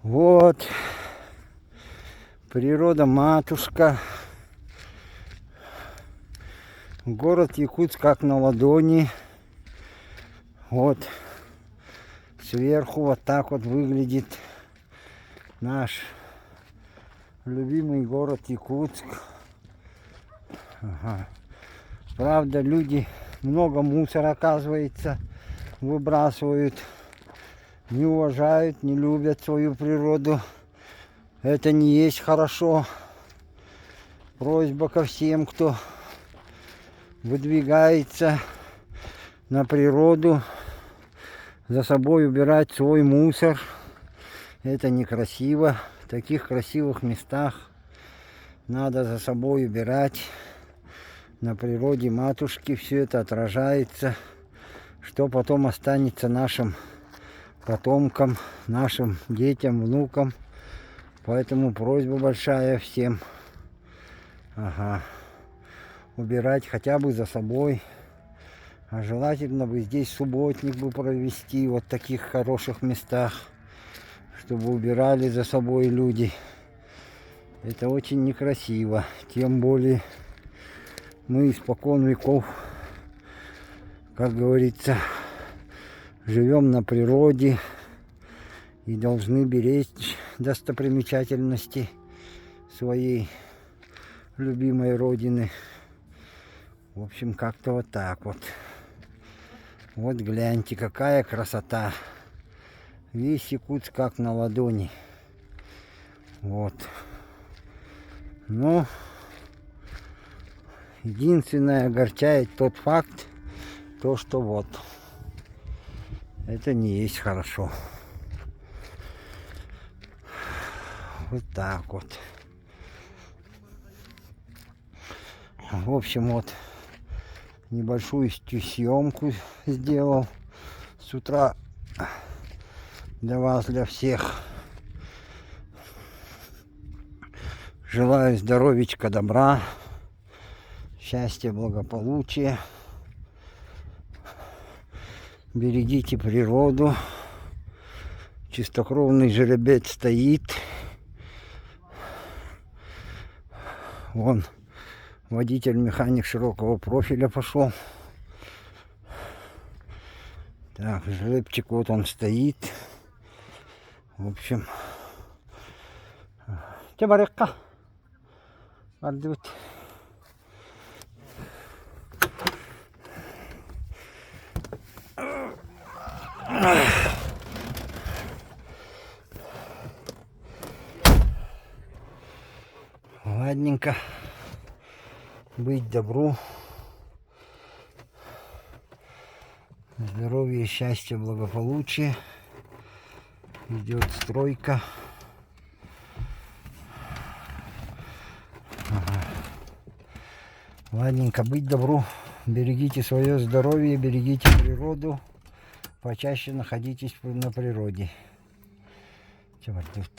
Вот. Природа матушка. Город Якутск как на ладони. Вот. Сверху вот так вот выглядит наш любимый город Якутск. Ага. Правда, люди много мусора, оказывается, выбрасывают. Не уважают, не любят свою природу. Это не есть хорошо. Просьба ко всем, кто выдвигается на природу, за собой убирать свой мусор. Это некрасиво. В таких красивых местах надо за собой убирать. На природе матушки все это отражается, что потом останется нашим потомкам, нашим детям, внукам. Поэтому просьба большая всем. Ага. Убирать хотя бы за собой. А желательно бы здесь субботник бы провести, вот в таких хороших местах, чтобы убирали за собой люди. Это очень некрасиво. Тем более мы испокон веков, как говорится, живем на природе и должны беречь достопримечательности своей любимой родины. В общем, как-то вот так вот. Вот гляньте, какая красота. Весь Якутск как на ладони. Вот. Но единственное огорчает тот факт, то что вот это не есть хорошо. Вот так вот. В общем, вот небольшую съемку сделал с утра для вас, для всех. Желаю здоровичка, добра, счастья, благополучия. Берегите природу. Чистокровный жеребец стоит. Вон водитель-механик широкого профиля пошел. Так, жеребчик вот он стоит. В общем, Тебарекка. Ардут. Ладненько. Быть добру. Здоровья, счастья, благополучия. Идет стройка. Ага. Ладненько, быть добру. Берегите свое здоровье, берегите природу. Почаще находитесь на природе. Чего тут?